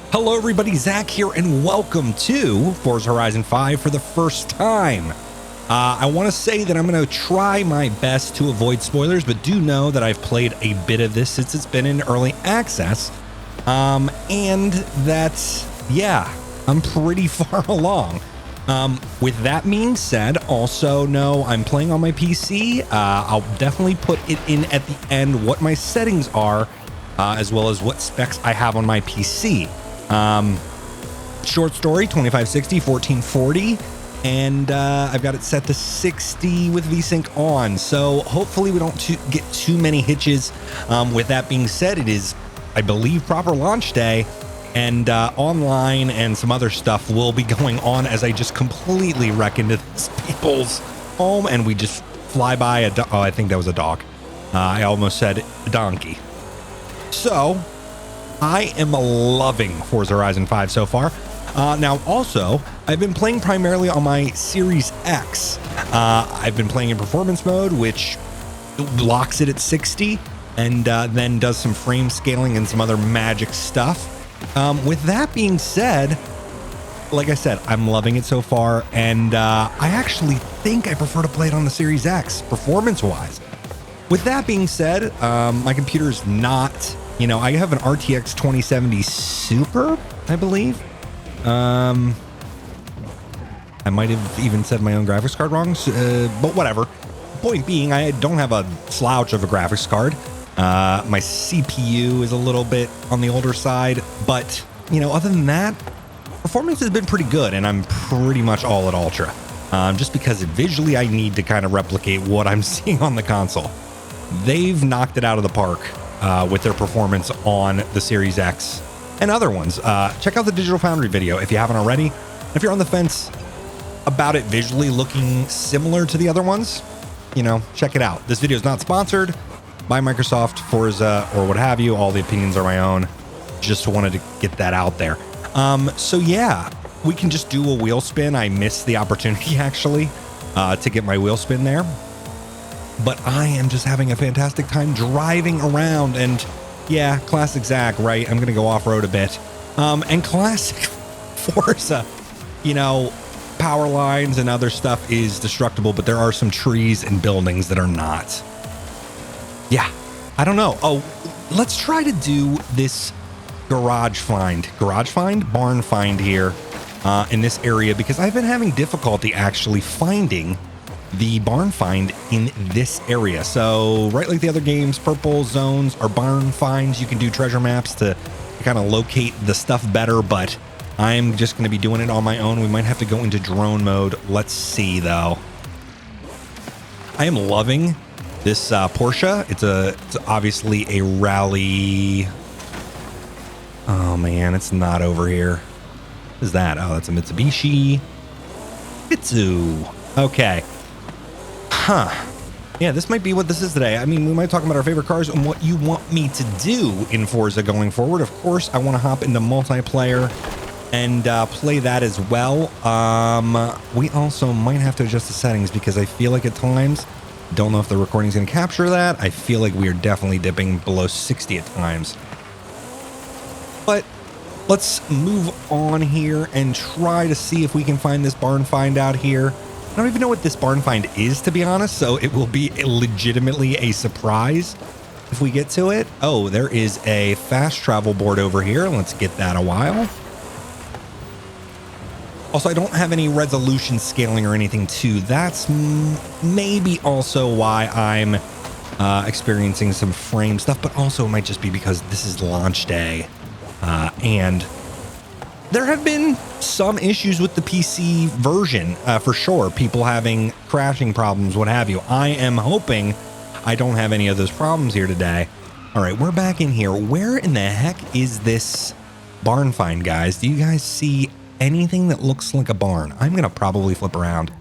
Hello everybody, Zach here, and welcome to Forza Horizon 5 for the first time. I want to say that I'm going to try my best to avoid spoilers, but do know that I've played a bit of this since it's been in early access, and that, yeah, I'm pretty far along. With that being said, also know I'm playing on my PC. I'll definitely put it in at the end what my settings are, as well as what specs I have on my PC. Short story, 2560, 1440, and I've got it set to 60 with VSync on, so hopefully we don't get too many hitches. With that being said, it is, I believe, proper launch day, and online and some other stuff will be going on as I just completely wreck into this people's home, and we just fly by a oh, I think that was a dog. I almost said donkey. So I am loving Forza Horizon 5 so far. Now, also, I've been playing primarily on my Series X. I've been playing in performance mode, which locks it at 60, and then does some frame scaling and some other magic stuff. With that being said, like I said, I'm loving it so far, and I actually think I prefer to play it on the Series X, performance-wise. With that being said, my computer's not... You know, I have an RTX 2070 Super, I believe. I might have even said my own graphics card wrong, but whatever. Point being, I don't have a slouch of a graphics card. My CPU is a little bit on the older side, but, you know, other than that, performance has been pretty good, and I'm pretty much all at Ultra. Just because visually I need to kind of replicate what I'm seeing on the console. They've knocked it out of the park. With their performance on the Series X and other ones. Check out the Digital Foundry video if you haven't already. If you're on the fence about it visually looking similar to the other ones, you know, check it out. This video is not sponsored by Microsoft, Forza, or what have you. All the opinions are my own. Just wanted to get that out there. So yeah, we can just do a wheel spin. I missed the opportunity actually to get my wheel spin there. But I am just having a fantastic time driving around, and yeah, classic Zach, right? I'm going to go off-road a bit. And classic Forza, you know, power lines and other stuff is destructible, but there are some trees and buildings that are not. Yeah, I don't know. Oh, let's try to do this barn find here in this area, because I've been having difficulty actually finding the barn find in this area. So right like the other games, purple zones are barn finds. You can do treasure maps to kind of locate the stuff better, but I'm just going to be doing it on my own. We might have to go into drone mode. Let's see though. I am loving this Porsche. It's obviously a rally. Oh man, it's not over here. What is that? Oh, that's a Mitsubishi Itsu. Okay. Huh. Yeah, this might be what this is today. I mean, we might talk about our favorite cars and what you want me to do in Forza going forward. Of course, I want to hop into multiplayer and play that as well. We also might have to adjust the settings because I feel like at times, don't know if the recording's going to capture that. I feel like we are definitely dipping below 60 at times. But let's move on here and try to see if we can find this barn find out here. I don't even know what this barn find is, to be honest, so it will be legitimately a surprise if we get to it. Oh, there is a fast travel board over here. Let's get that a while. Also, I don't have any resolution scaling or anything too. That's maybe also why I'm experiencing some frame stuff, but also it might just be because this is launch day. And there have been some issues with the PC version, for sure. People having crashing problems, what have you. I am hoping I don't have any of those problems here today. All right, we're back in here. Where in the heck is this barn find, guys? Do you guys see anything that looks like a barn? I'm going to probably flip around.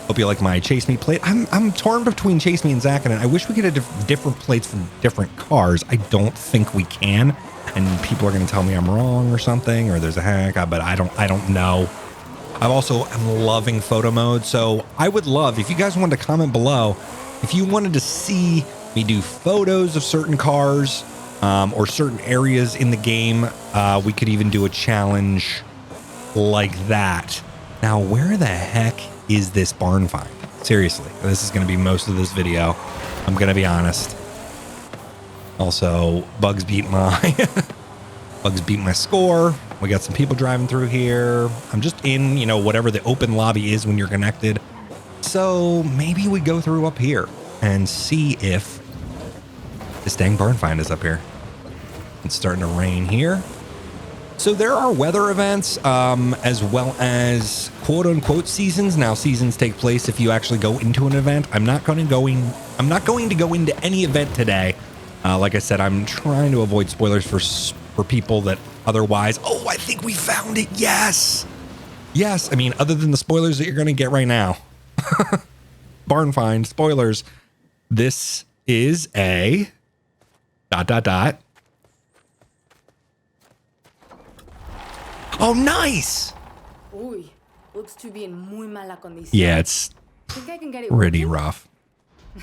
Hope you like my Chase Me plate. I'm torn between Chase Me and Zach, and I wish we could have different plates for different cars. I don't think we can. And people are going to tell me I'm wrong or something, or there's a hack, but I don't know. I'm loving photo mode, so I would love if you guys wanted to comment below if you wanted to see me do photos of certain cars, or certain areas in the game. We could even do a challenge like that. Now, where the heck is this barn find? Seriously, this is going to be most of this video. I'm going to be honest. Also, bugs beat my score. We got some people driving through here. I'm just in, you know, whatever the open lobby is when you're connected. So maybe we go through up here and see if this dang barn find is up here. It's starting to rain here. So there are weather events, as well as quote unquote seasons. Now seasons take place if you actually go into an event. I'm not going to go into any event today. Like I said, I'm trying to avoid spoilers for people that otherwise. Oh, I think we found it. Yes. Yes. I mean, other than the spoilers that you're going to get right now. Barn find spoilers. This is a ... Oh, nice. Uy, looks to be in muy mala condición. Yeah, it's pretty rough.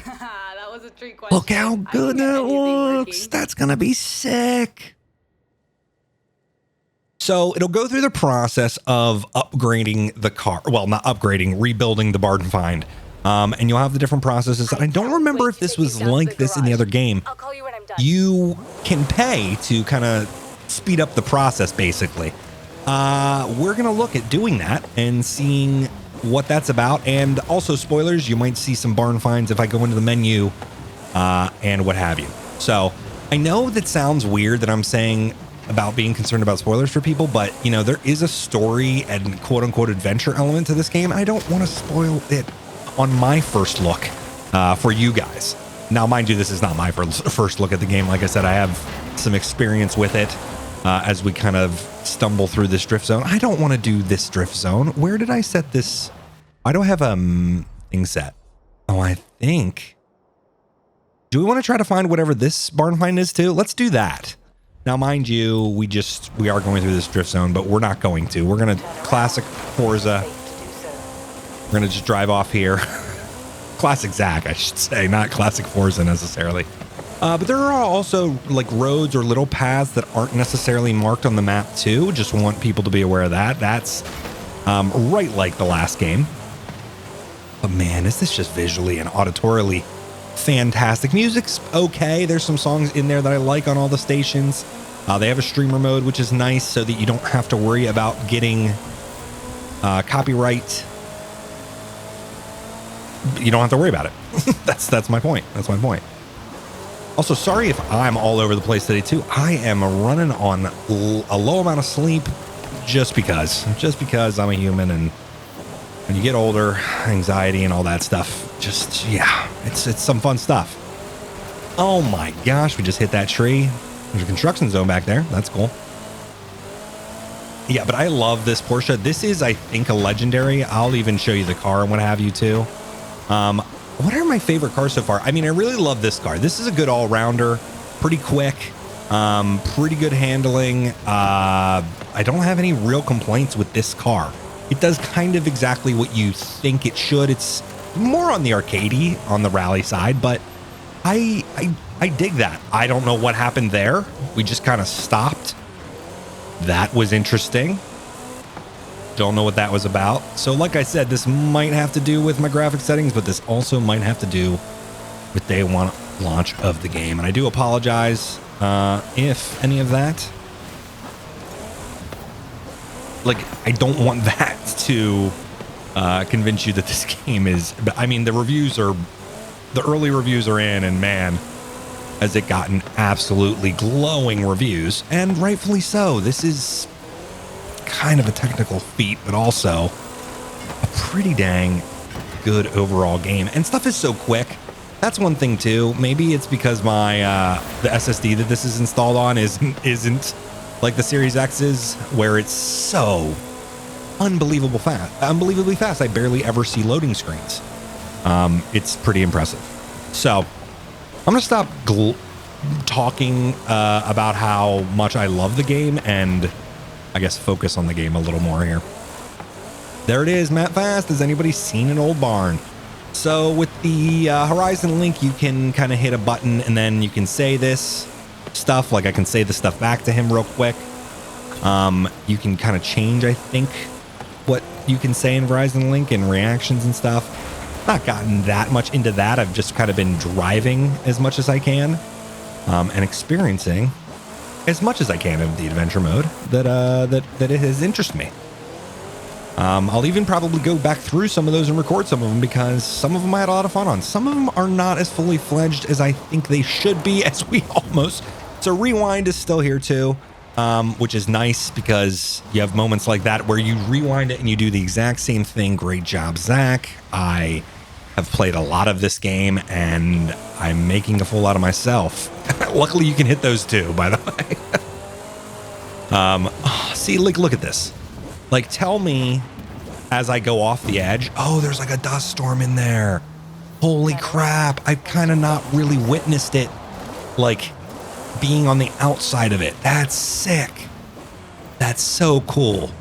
That was a trick question. Look how good that looks. That's going to be sick. So it'll go through the process of upgrading the car. Well, not upgrading, rebuilding the barn find. And you'll have the different processes. I don't remember if this was like this in the other game. I'll call you when I'm done. You can pay to kind of speed up the process, basically. We're going to look at doing that and seeing what that's about. And also spoilers, you might see some barn finds if I go into the menu and what have you. So I know that sounds weird that I'm saying about being concerned about spoilers for people, but you know, there is a story and quote unquote adventure element to this game. And I don't want to spoil it on my first look for you guys. Now, mind you, this is not my first look at the game. Like I said, I have some experience with it as we kind of stumble through this drift zone. I don't want to do this drift zone. Where did I set this? Why do I have a thing set? Oh, I think. Do we want to try to find whatever this barn find is too? Let's do that. Now, mind you, we are going through this drift zone, but we're not going to. We're going to classic Forza. We're going to just drive off here. Classic Zach, I should say, not classic Forza necessarily. But there are also like roads or little paths that aren't necessarily marked on the map too. Just want people to be aware of that. That's right like the last game. But man, is this just visually and auditorily fantastic. Music's okay. There's some songs in there that I like on all the stations. They have a streamer mode, which is nice so that you don't have to worry about getting copyright. You don't have to worry about it. That's my point. That's my point. Also, sorry if I'm all over the place today too. I am running on a low amount of sleep just because I'm a human, and when you get older, anxiety and all that stuff, just, yeah, it's some fun stuff. Oh my gosh, we just hit that tree. There's a construction zone back there. That's cool. Yeah, but I love this Porsche. This is, I think, a legendary. I'll even show you the car and what have you too. What are my favorite cars so far? I mean, I really love this car. This is a good all-rounder, pretty quick, pretty good handling. I don't have any real complaints with this car. It does kind of exactly what you think it should. It's more on the arcadey, on the rally side, but I dig that. I don't know what happened there. We just kind of stopped. That was interesting. Don't know what that was about. So like I said, this might have to do with my graphic settings, but this also might have to do with day one launch of the game. And I do apologize if any of that. Like, I don't want that to convince you that this game is... I mean, the early reviews are in, and man, has it gotten absolutely glowing reviews. And rightfully so. This is kind of a technical feat, but also a pretty dang good overall game. And stuff is so quick. That's one thing too. Maybe it's because my the SSD that this is installed on isn't like the Series X is, where it's so unbelievably fast. I barely ever see loading screens. It's pretty impressive. So I'm gonna stop talking about how much I love the game and I guess focus on the game a little more here. There it is, Matt Fast. Has anybody seen an old barn? So with the Horizon link, you can kind of hit a button and then you can say this. stuff. Like I can say the stuff back to him real quick. You can kind of change, I think, what you can say in Verizon Link and reactions and stuff. Not gotten that much into that. I've just kind of been driving as much as I can, and experiencing as much as I can in the adventure mode that it has interested me. I'll even probably go back through some of those and record some of them, because some of them I had a lot of fun on. Some of them are not as fully fledged as I think they should be, as we almost. So Rewind is still here too, which is nice because you have moments like that where you rewind it and you do the exact same thing. Great job, Zach. I have played a lot of this game and I'm making a fool out of myself. Luckily you can hit those too, by the way. See, like, look at this. Like, tell me as I go off the edge, oh, there's like a dust storm in there. Holy crap. I've kind of not really witnessed it, like, being on the outside of it. That's sick. That's so cool.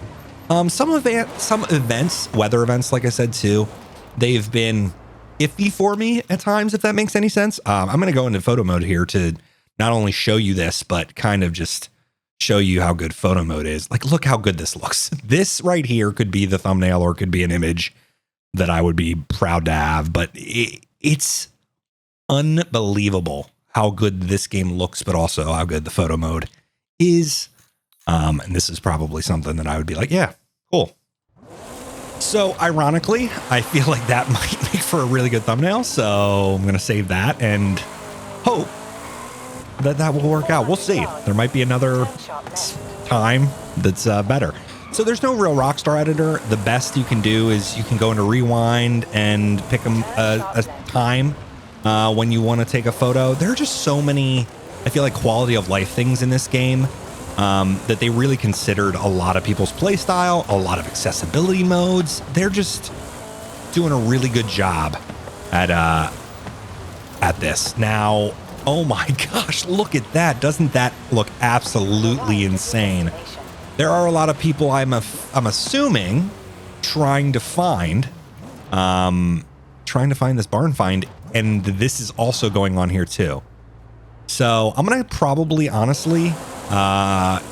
Some events, weather events, like I said too, they've been iffy for me at times, if that makes any sense. I'm going to go into photo mode here to not only show you this, but kind of just show you how good photo mode is. Like, look how good this looks. This right here could be the thumbnail or it could be an image that I would be proud to have, but it's unbelievable how good this game looks, but also how good the photo mode is. And this is probably something that I would be like, yeah, cool. So ironically, I feel like that might make for a really good thumbnail. So I'm going to save that and hope that that will work out. We'll see. There might be another time that's better. So there's no real Rockstar editor. The best you can do is you can go into Rewind and pick a time when you want to take a photo. There are just so many, I feel like, quality of life things in this game that they really considered a lot of people's play style, a lot of accessibility modes. They're just doing a really good job at this. Now, oh my gosh, look at that. Doesn't that look absolutely insane? There are a lot of people, I'm assuming, trying to find this barn find, and this is also going on here too. So I'm gonna probably honestly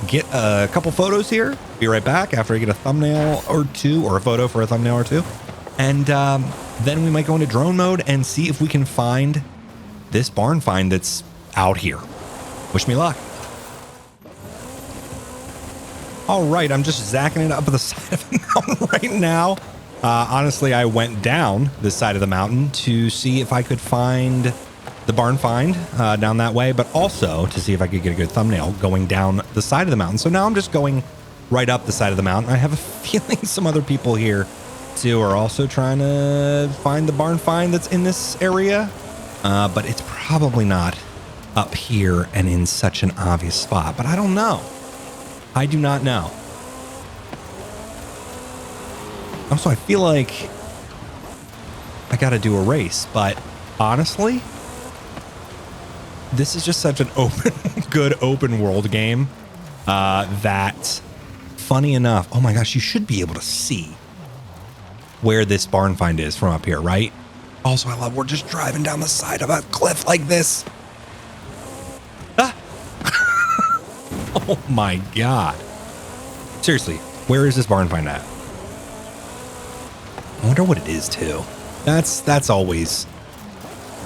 get a couple photos here. Be right back after I get a thumbnail or two, or a photo for a thumbnail or two, and then we might go into drone mode and see if we can find this barn find that's out here. Wish me luck. All right, I'm just zacking it up the side of the mountain right now. Honestly, I went down this side of the mountain to see if I could find the barn find down that way, but also to see if I could get a good thumbnail going down the side of the mountain. So now I'm just going right up the side of the mountain. I have a feeling some other people here too are also trying to find the barn find that's in this area, but it's probably not up here and in such an obvious spot, but I don't know. I do not know. Also, I feel like I got to do a race, but honestly, this is just such an good open world game that, funny enough, oh my gosh, you should be able to see where this barn find is from up here, right? Also, I love we're just driving down the side of a cliff like this. Ah. Oh my God. Seriously, where is this barn find at? I wonder what it is too. That's always,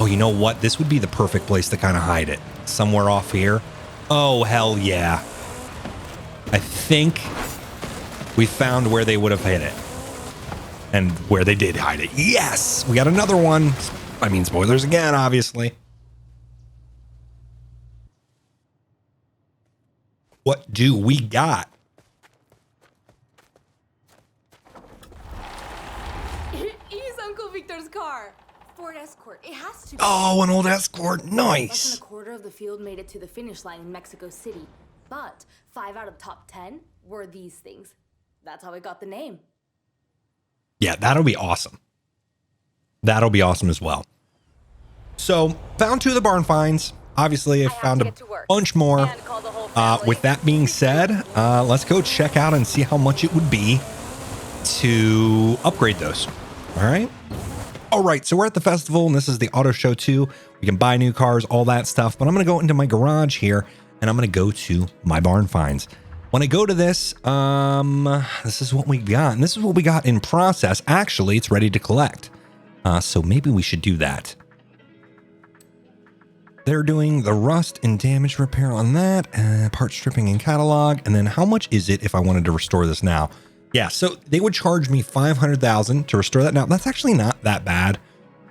oh, you know what? This would be the perfect place to kind of hide it. Somewhere off here. Oh, hell yeah. I think we found where they would have hid it. And where they did hide it. Yes! We got another one. I mean, spoilers again, obviously. What do we got? It is Uncle Victor's car. Ford Escort. It has to be. Oh, an old Escort. Less Nice. than a quarter of the field made it to the finish line in Mexico City. But 5 out of the top 10 were these things. That's how it got the name. Yeah, that'll be awesome. That'll be awesome as well. So, found 2 of the barn finds. Obviously, I found a bunch more. With that being said, let's go check out and see how much it would be to upgrade those. All right. All right, so we're at the festival, and this is the auto show too. We can buy new cars, all that stuff, but I'm going to go into my garage here, and I'm going to go to my barn finds. When I go to this is what we got, and this is what we got in process. Actually, it's ready to collect, so maybe we should do that. They're doing the rust and damage repair on that, part stripping and catalog, and then how much is it if I wanted to restore this now? Yeah, so they would charge me $500,000 to restore that. Now, that's actually not that bad,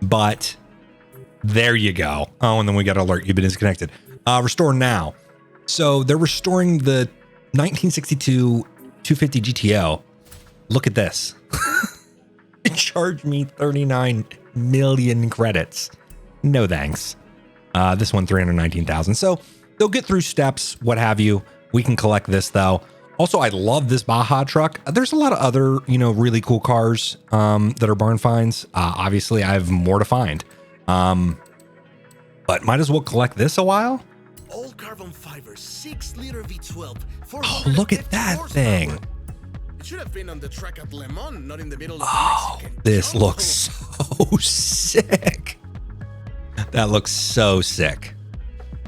but there you go. Oh, and then we got an alert. You've been disconnected. Restore now. So they're restoring the 1962 250 GTO. Look at this. It charged me 39 million credits. No thanks. This one, 319,000. So they'll get through steps, what have you. We can collect this though. Also, I love this Baja truck. There's a lot of other, really cool cars that are barn finds. Obviously, I have more to find. But might as well collect this a while. Old carbon fiber, 6-liter V12. Oh, look at that thing. It should have been on the track at Le Mans, not in the middle of Oh, the Mexican. this looks so sick. That looks so sick.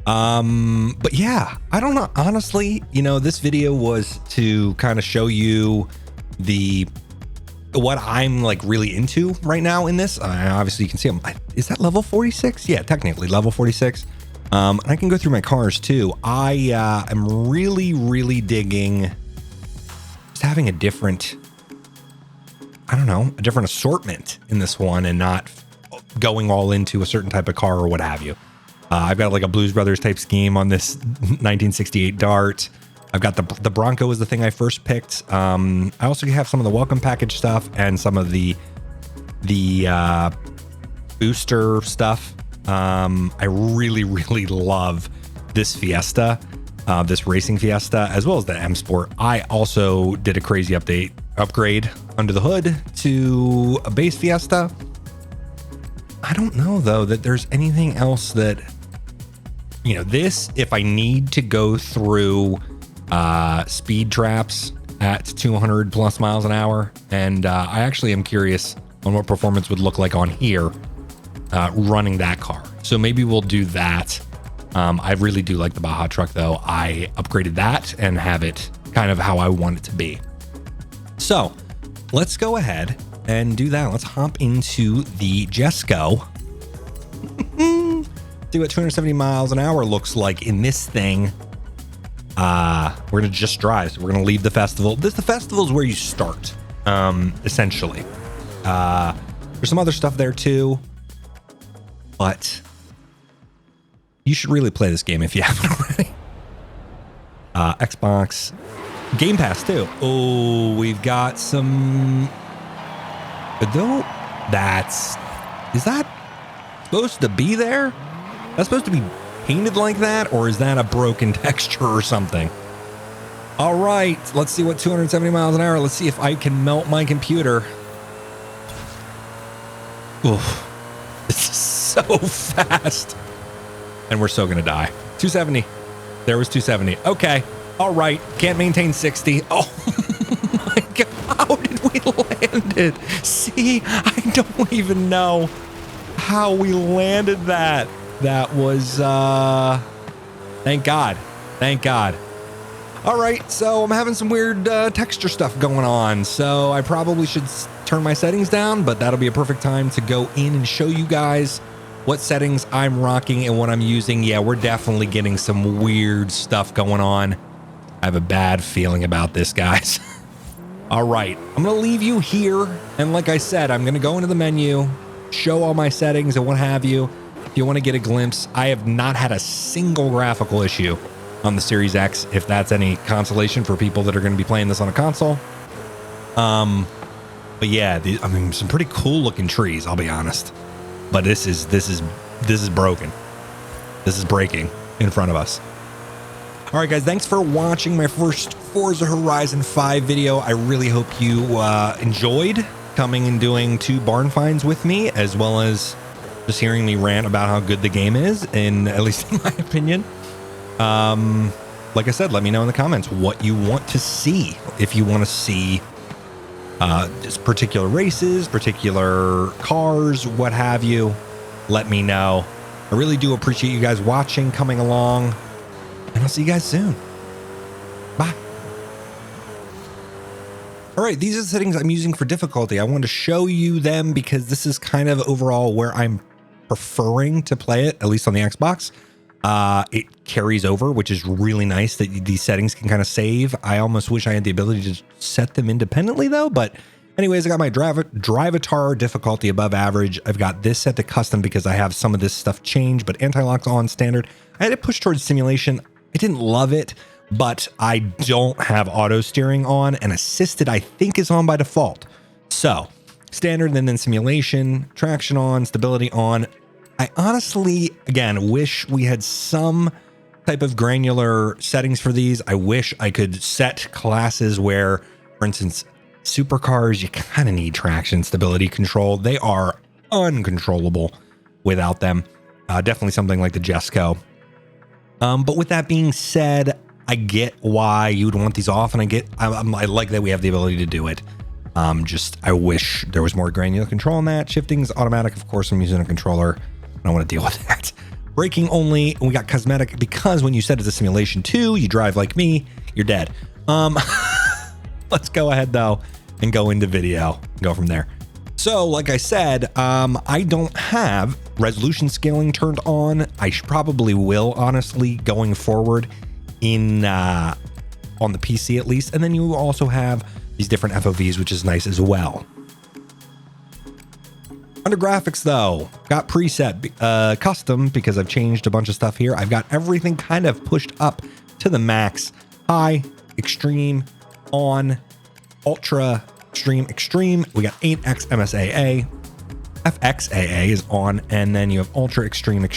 But yeah, I don't know. Honestly, this video was to kind of show you what I'm like really into right now in this. Obviously you can see them. Is that level 46? Yeah, technically level 46. And I can go through my cars too. I am really digging just having a different assortment in this one and not going all into a certain type of car or what have you. I've got like a Blues Brothers type scheme on this 1968 Dart. I've got the Bronco is the thing I first picked. I also have some of the welcome package stuff and some of the booster stuff. I really love this Fiesta, this racing Fiesta, as well as the M Sport. I also did a crazy upgrade under the hood to a base Fiesta. I don't know though that there's anything else that, this, if I need to go through speed traps at 200 plus miles an hour. And I actually am curious on what performance would look like on here running that car. So maybe we'll do that. I really do like the Baja truck though. I upgraded that and have it kind of how I want it to be. So let's go ahead and do that. Let's hop into the Jesco. See what 270 miles an hour looks like in this thing. We're gonna just drive. So we're gonna leave the festival. The festival is where you start, essentially. There's some other stuff there too, but you should really play this game if you haven't already. Xbox, Game Pass too. Oh, we've got some. Though is that supposed to be there? That's supposed to be painted like that, or is that a broken texture or something? All right, let's see what 270 miles an hour. Let's see if I can melt my computer. Oof, this is so fast, and we're so gonna die. 270. There was 270. Okay. All right. Can't maintain 60. Oh my God. How did we land it? See, I don't even know how we landed that. That was, thank God. Thank God. All right. So I'm having some weird texture stuff going on. So I probably should turn my settings down, but that'll be a perfect time to go in and show you guys what settings I'm rocking and what I'm using. Yeah, we're definitely getting some weird stuff going on. I have a bad feeling about this, guys. All right, I'm gonna leave you here. And like I said, I'm gonna go into the menu, show all my settings and what have you. If you wanna get a glimpse, I have not had a single graphical issue on the Series X, if that's any consolation for people that are gonna be playing this on a console. But yeah, some pretty cool looking trees, I'll be honest. But this is broken. This is breaking in front of us. All right, guys, thanks for watching my first Forza Horizon 5 video. I really hope you enjoyed coming and doing 2 barn finds with me, as well as just hearing me rant about how good the game is, at least in my opinion. Like I said, let me know in the comments what you want to see. If you want to see just particular races, particular cars, what have you, let me know. I really do appreciate you guys watching, coming along, and I'll see you guys soon. Bye. All right, these are the settings I'm using for difficulty. I wanted to show you them because this is kind of overall where I'm preferring to play it, at least on the Xbox. It carries over, which is really nice that these settings can kind of save. I almost wish I had the ability to set them independently though, but anyways, I got my Drivatar difficulty above average. I've got this set to custom because I have some of this stuff changed, but anti-lock's on standard. I had to push towards simulation. I didn't love it, but I don't have auto steering on, and assisted I think is on by default. So standard and then simulation, traction on, stability on. I honestly, again, wish we had some type of granular settings for these. I wish I could set classes where, for instance, supercars, you kind of need traction stability control. They are uncontrollable without them. Definitely something like the Jesco. But with that being said, I get why you would want these off, and I like that we have the ability to do it. Just I wish there was more granular control on that. Shifting's automatic, of course. I'm using a controller. I don't want to deal with that. Braking only, and we got cosmetic because when you set it to simulation 2, you drive like me, you're dead. Let's go ahead though and go into video, go from there. So like I said, I don't have resolution scaling turned on. I probably will, honestly, going forward in on the PC at least. And then you also have these different FOVs, which is nice as well. Under graphics though, got preset custom because I've changed a bunch of stuff here. I've got everything kind of pushed up to the max. High, extreme, on, ultra, extreme. We got 8x MSAA. FXAA is on, and then you have ultra, extreme, ultra,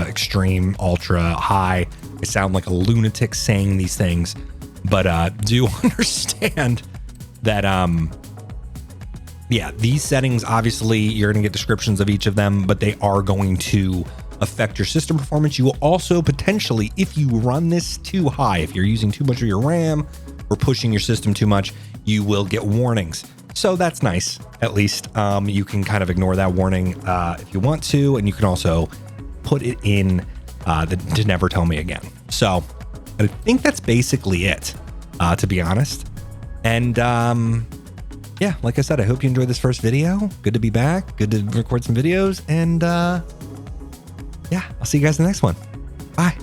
extreme, ultra, high. I sound like a lunatic saying these things, but do understand that yeah, these settings, obviously you're going to get descriptions of each of them, but they are going to affect your system performance. You will also potentially, if you run this too high, if you're using too much of your RAM or pushing your system too much, you will get warnings. So that's nice. At least you can kind of ignore that warning if you want to, and you can also put it in to never tell me again. So I think that's basically it, to be honest. And yeah, like I said, I hope you enjoyed this first video. Good to be back. Good to record some videos. And yeah, I'll see you guys in the next one. Bye.